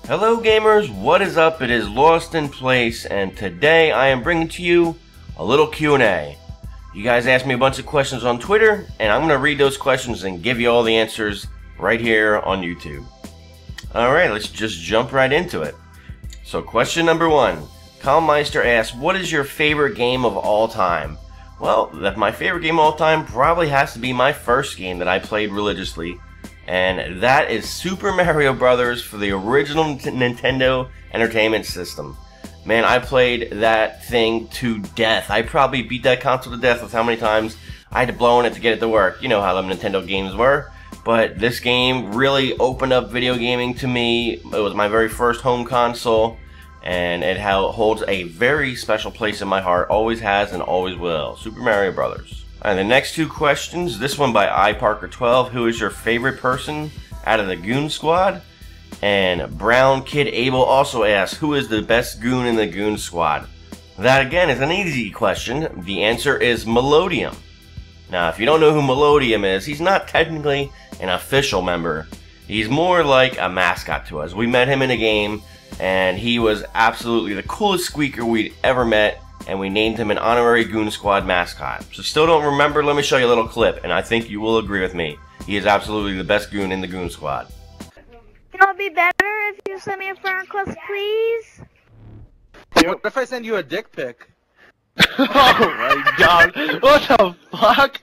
Hello gamers, what is up? It is LostInPlace, and today I am bringing to you a little Q&A. You guys asked me a bunch of questions on Twitter, and I'm going to read those questions and give you all the answers right here on YouTube. Alright, let's just jump right into it. So question number 1. Calmmeister asks, what is your favorite game of all time? Well, my favorite game of all time probably has to be my first game that I played religiously. And that is Super Mario Bros. For the original Nintendo Entertainment System. Man, I played that thing to death. I probably beat that console to death with how many times I had to blow on it to get it to work. You know how them Nintendo games were. But this game really opened up video gaming to me. It was my very first home console. And it holds a very special place in my heart. Always has and always will. Super Mario Bros. And the next two questions, this one by iParker12, who is your favorite person out of the GOON squad? And Brown Kid Abel also asks, who is the best goon in the GOON squad? That again is an easy question. The answer is Melodium. Now if you don't know who Melodium is, he's not technically an official member. He's more like a mascot to us. We met him in a game and he was absolutely the coolest squeaker we'd ever met. And we named him an honorary GOON Squad mascot. So still don't remember? Let me show you a little clip, and I think you will agree with me. He is absolutely the best goon in the GOON Squad. It would be better if you send me a friend request, please. What if I send you a dick pic? Oh my god, what the fuck?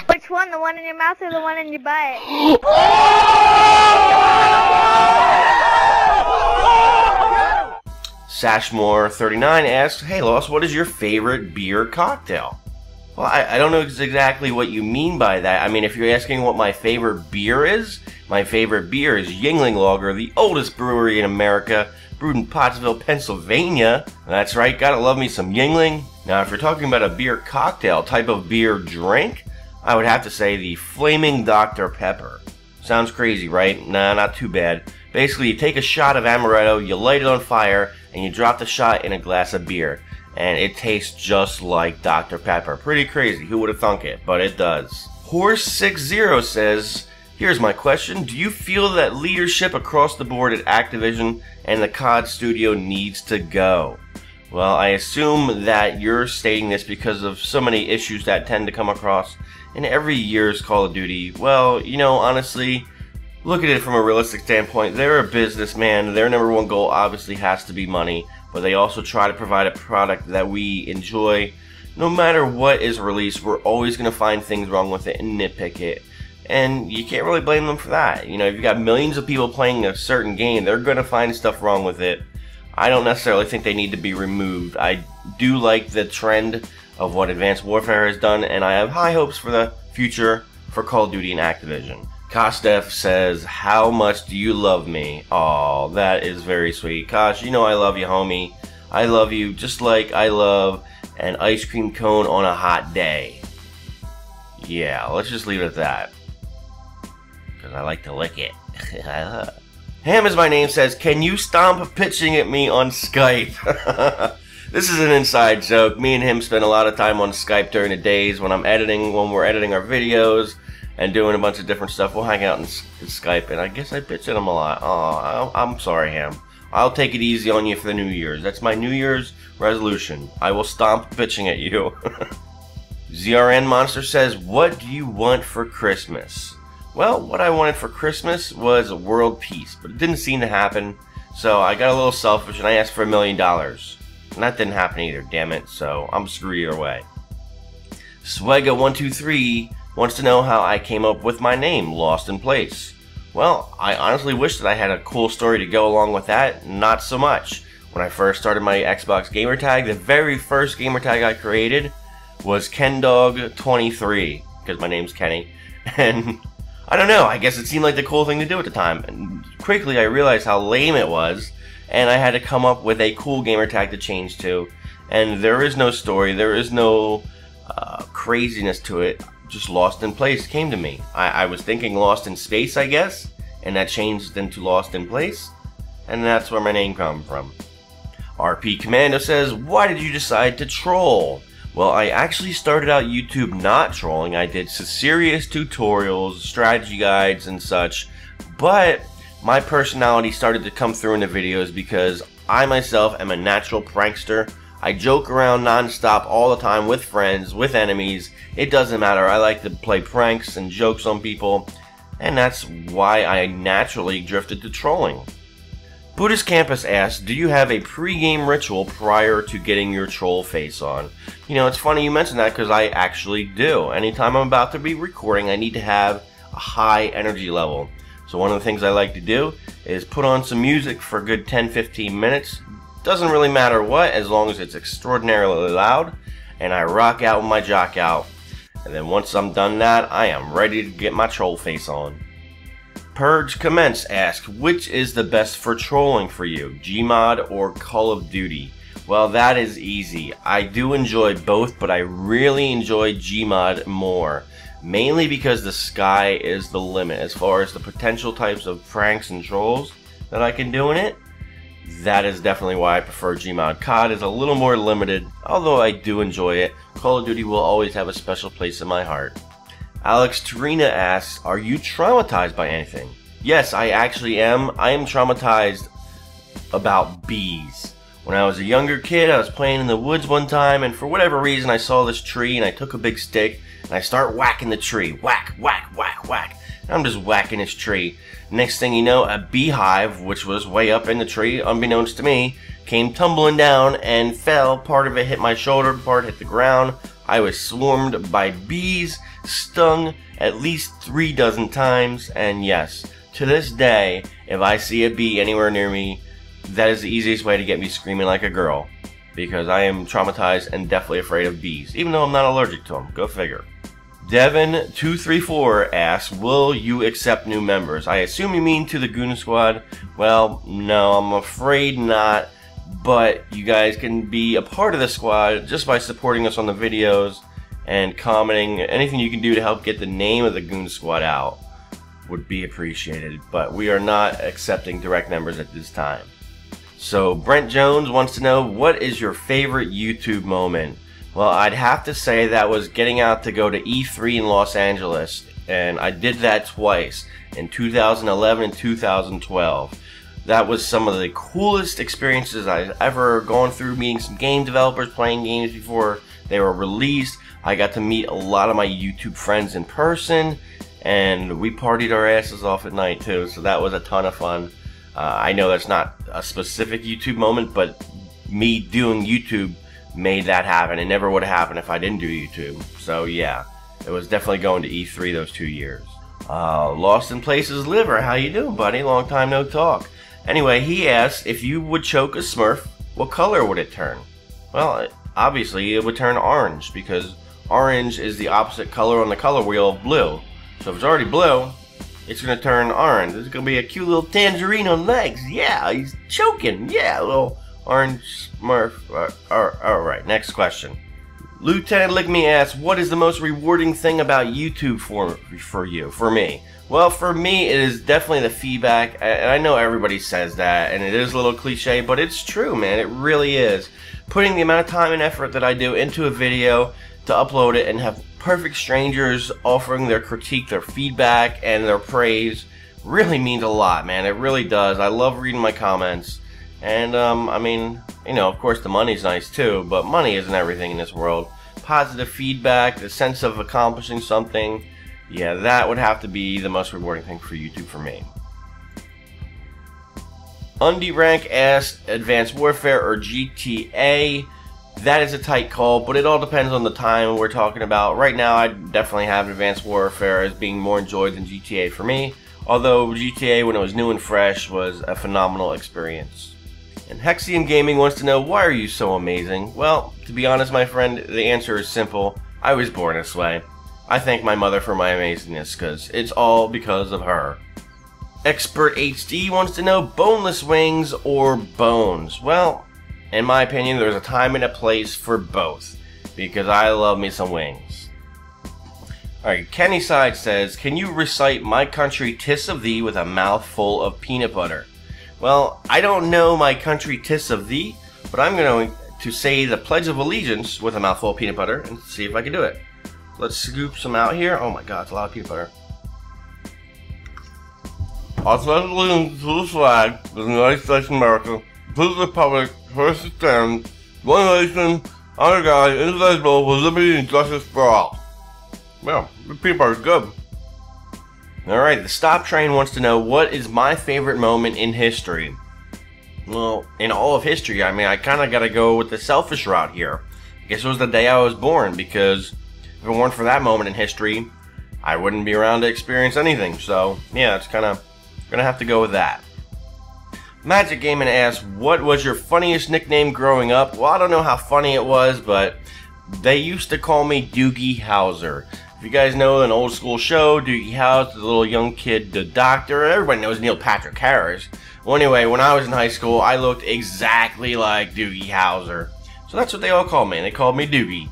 Which one? The one in your mouth or the one in your butt? Sashmore39 asks, hey Lost, what is your favorite beer cocktail? Well, I don't know exactly what you mean by that. I mean, if you're asking what my favorite beer is, my favorite beer is Yuengling Lager, the oldest brewery in America, brewed in Pottsville, Pennsylvania. That's right, gotta love me some Yuengling. Now, if you're talking about a beer cocktail, type of beer drink, I would have to say the Flaming Dr. Pepper. Sounds crazy, right? Nah, not too bad. Basically, you take a shot of amaretto, you light it on fire, and you drop the shot in a glass of beer. And it tastes just like Dr. Pepper. Pretty crazy. Who would have thunk it? But it does. Horse60 says, here's my question. Do you feel that leadership across the board at Activision and the COD studio needs to go? Well, I assume that you're stating this because of so many issues that tend to come across in every year's Call of Duty. Well, you know, honestly, look at it from a realistic standpoint. They're a businessman. Their number one goal obviously has to be money, but they also try to provide a product that we enjoy. No matter what is released, we're always going to find things wrong with it and nitpick it. And you can't really blame them for that. You know, if you've got millions of people playing a certain game, they're going to find stuff wrong with it. I don't necessarily think they need to be removed. I do like the trend of what Advanced Warfare has done, and I have high hopes for the future for Call of Duty and Activision. Kostef says, how much do you love me? Aw, that is very sweet. Kosh, you know I love you, homie. I love you just like I love an ice cream cone on a hot day. Yeah, let's just leave it at that. Because I like to lick it. Ham is my name says, can you stomp pitching at me on Skype? This is an inside joke. Me and him spend a lot of time on Skype during the days when we're editing our videos and doing a bunch of different stuff. We'll hang out in Skype, and I guess I bitch at him a lot. Oh, I'm sorry, Ham. I'll take it easy on you for the New Year's. That's my New Year's resolution. I will stomp bitching at you. ZRN Monster says, what do you want for Christmas? Well, what I wanted for Christmas was world peace, but it didn't seem to happen. So I got a little selfish and I asked for $1 million. And that didn't happen either, damn it, so I'm screwed either way. Swega123 wants to know how I came up with my name, LostInPlace. Well, I honestly wish that I had a cool story to go along with that. Not so much. When I first started my Xbox gamertag, the very first gamertag I created was KenDog23, because my name's Kenny. And I don't know, I guess it seemed like the cool thing to do at the time. And quickly I realized how lame it was, and I had to come up with a cool gamertag to change to. And there is no story, there is no craziness to it. Just LostInPlace came to me. I was thinking Lost in Space, I guess, and that changed into LostInPlace, and that's where my name comes from. RP Commando says, why did you decide to troll? Well, I actually started out YouTube not trolling. I did serious tutorials, strategy guides, and such, but my personality started to come through in the videos because I myself am a natural prankster. I joke around non-stop all the time with friends, with enemies. It doesn't matter. I like to play pranks and jokes on people, and that's why I naturally drifted to trolling. Buddhist Campus asks, do you have a pre-game ritual prior to getting your troll face on? You know, it's funny you mention that because I actually do. Anytime I'm about to be recording, I need to have a high energy level. So one of the things I like to do is put on some music for a good 10-15 minutes. Doesn't really matter what, as long as it's extraordinarily loud, and I rock out with my jock out. And then once I'm done that, I am ready to get my troll face on. Purge Commence asks, which is the best for trolling for you, GMOD or Call of Duty? Well, that is easy. I do enjoy both, but I really enjoy GMOD more. Mainly because the sky is the limit as far as the potential types of pranks and trolls that I can do in it. That is definitely why I prefer GMOD. COD is a little more limited, although I do enjoy it. Call of Duty will always have a special place in my heart. Alex Tarina asks, are you traumatized by anything? Yes, I actually am. I am traumatized about bees. When I was a younger kid, I was playing in the woods one time, and for whatever reason I saw this tree and I took a big stick and I start whacking the tree. Whack, whack, whack, whack. And I'm just whacking this tree. Next thing you know, a beehive, which was way up in the tree, unbeknownst to me, came tumbling down and fell. Part of it hit my shoulder, part hit the ground. I was swarmed by bees, stung at least 3 dozen times, and yes, to this day, if I see a bee anywhere near me, that is the easiest way to get me screaming like a girl, because I am traumatized and definitely afraid of bees, even though I'm not allergic to them. Go figure. Devin234 asks, will you accept new members? I assume you mean to the GOON squad. Well, no, I'm afraid not, but you guys can be a part of the squad just by supporting us on the videos and commenting. Anything you can do to help get the name of the GOON squad out would be appreciated, but we are not accepting direct members at this time. So Brent Jones wants to know, what is your favorite YouTube moment? Well, I'd have to say that was getting out to go to E3 in Los Angeles, and I did that twice, in 2011 and 2012. That was some of the coolest experiences I've ever gone through, meeting some game developers, playing games before they were released. I got to meet a lot of my YouTube friends in person, and we partied our asses off at night too, so that was a ton of fun. I know that's not a specific YouTube moment, but me doing YouTube made that happen. It never would have happened if I didn't do YouTube. So yeah, it was definitely going to E3 those 2 years. LostInPlace's Liver, how you doing, buddy? Long time no talk. Anyway, he asks, if you would choke a Smurf, what color would it turn? Well, obviously it would turn orange, because orange is the opposite color on the color wheel of blue. So if it's already blue, it's going to turn orange. It's going to be a cute little tangerine on legs. Yeah, he's choking. Yeah, a little orange Smurf. Alright, next question. Lieutenant Lick Me asks, what is the most rewarding thing about YouTube for me? Well, for me, it is definitely the feedback. And I know everybody says that, and it is a little cliche, but it's true, man. It really is. Putting the amount of time and effort that I do into a video to upload it and have perfect strangers offering their critique, their feedback, and their praise really means a lot, man. It really does. I love reading my comments. And, I mean, you know, of course the money's nice too, but money isn't everything in this world. Positive feedback, the sense of accomplishing something, yeah, that would have to be the most rewarding thing for YouTube for me. Undie Rank asks, Advanced Warfare or GTA? That is a tight call, but it all depends on the time we're talking about. Right now, I definitely have Advanced Warfare as being more enjoyed than GTA for me, although GTA, when it was new and fresh, was a phenomenal experience. And Hexian Gaming wants to know, why are you so amazing? Well, to be honest, my friend, the answer is simple. I was born this way. I thank my mother for my amazingness, because it's all because of her. Expert HD wants to know, boneless wings or bones? Well, in my opinion, there's a time and a place for both, because I love me some wings. Alright, Kenny Side says, can you recite My Country 'Tis of Thee with a mouthful of peanut butter? Well, I don't know My Country 'Tis of Thee, but I'm going to say the Pledge of Allegiance with a mouthful of peanut butter and see if I can do it. Let's scoop some out here. Oh my god, it's a lot of peanut butter. I pledge allegiance to the flag of the United States of America, to the republic, first it stands, one nation, under God, indivisible, with liberty and justice for all. Well, the peanut butter is good. Alright, the Stop Train wants to know, what is my favorite moment in history? Well, in all of history, I mean, I kind of got to go with the selfish route here. I guess it was the day I was born, because if it weren't for that moment in history, I wouldn't be around to experience anything. So, yeah, it's kind of gonna have to go with that. Magic Gaming asks, what was your funniest nickname growing up? Well, I don't know how funny it was, but they used to call me Doogie Howser. If you guys know an old school show, Doogie Howser, the little young kid, the doctor, everybody knows Neil Patrick Harris. Well, anyway, when I was in high school, I looked exactly like Doogie Howser. So that's what they all called me. They called me Doogie.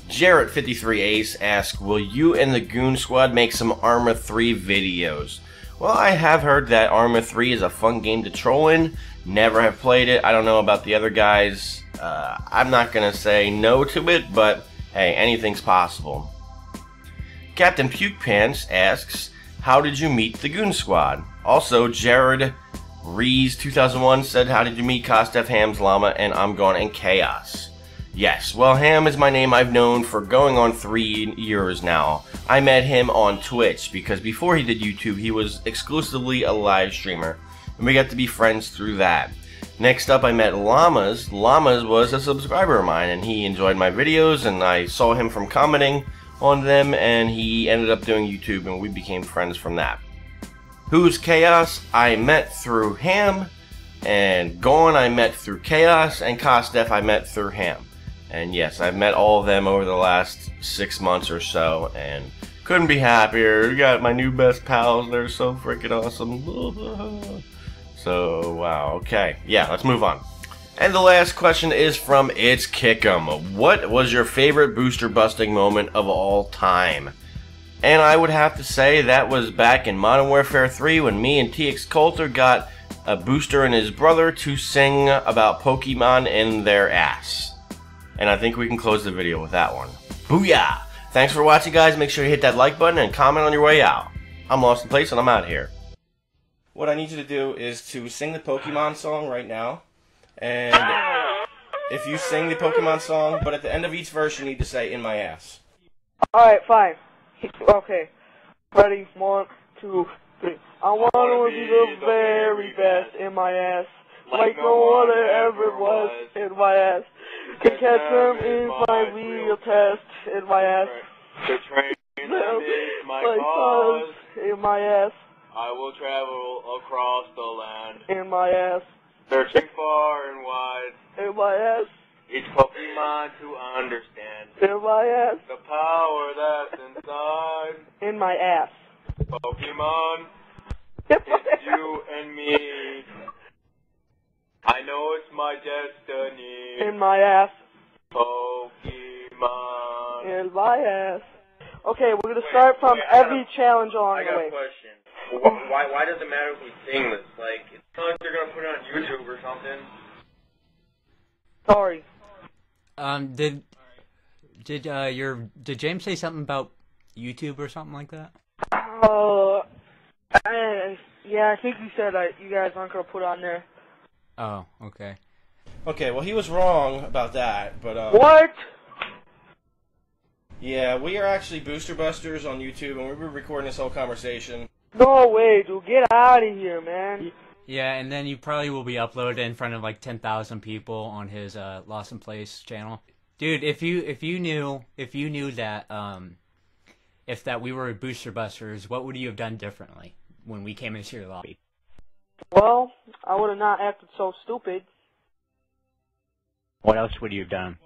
Jarrett53Ace asks, will you and the Goon Squad make some Arma 3 videos? Well, I have heard that Arma 3 is a fun game to troll in. Never have played it. I don't know about the other guys. I'm not going to say no to it, but hey, anything's possible. Captain Puke Pants asks, how did you meet the Goon Squad? Also, Jared Rees 2001 said, how did you meet Kostef, Ham's Llama, and I'm Gone in Chaos? Yes, well, Ham is my name I've known for going on 3 years now. I met him on Twitch because before he did YouTube, he was exclusively a live streamer, and we got to be friends through that. Next up, I met Llamas. Llamas was a subscriber of mine, and he enjoyed my videos, and I saw him from commenting on them, and he ended up doing YouTube, and we became friends from that. Who's Chaos? I met through Ham, and Gone I met through Chaos, and Kostef I met through Ham. And yes, I've met all of them over the last 6 months or so, and couldn't be happier. We got my new best pals. They're so freaking awesome. So, wow. Okay. Yeah, let's move on. And the last question is from It's Kickem. What was your favorite booster busting moment of all time? And I would have to say that was back in Modern Warfare 3 when me and TX Coulter got a booster and his brother to sing about Pokemon in their ass. And I think we can close the video with that one. Booyah! Thanks for watching, guys. Make sure you hit that like button and comment on your way out. I'm LostInPlace, and I'm out of here. What I need you to do is to sing the Pokemon song right now. And if you sing the Pokemon song, but at the end of each verse you need to say, in my ass. Alright, fine. Okay. Ready? 1, 2, 3. I wanna be the very best in my ass. Like no other ever was in my ass. Can catch them in my wheel test in my ass. The train is my cause. In my ass. I will travel across the land. In my ass. Searching far and wide. In my ass. Each Pokemon to understand. In my ass. The power that's inside. In my ass. Pokemon. It's you and me. I know it's my destiny. In my ass. Pokemon. In my ass. Okay, we're gonna start from every challenge along the way. I got a question. Why does it matter if we sing this? Like, it's not like they're gonna put it on YouTube or something. Sorry. Did James say something about YouTube or something like that? Yeah, I think you said that you guys aren't gonna put it on there. Oh, okay. Okay, well, he was wrong about that, but, What? yeah, we are actually Booster Busters on YouTube, and we were recording this whole conversation. No way, dude. Get out of here, man. Yeah, and then you probably will be uploaded in front of like 10,000 people on his LostInPlace channel. Dude, if you knew that if we were Booster Busters, what would you have done differently when we came into your lobby? Well, I would have not acted so stupid. What else would you have done?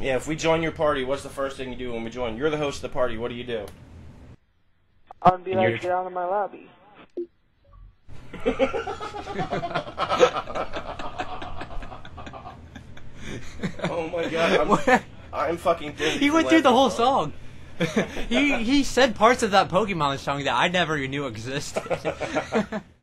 Yeah, if we join your party, what's the first thing you do when we join? You're the host of the party, what do you do? I'd be like, get out of my lobby. Oh my god, I'm fucking dizzy. He went through the whole song. he said parts of that Pokemon song that I never even knew existed.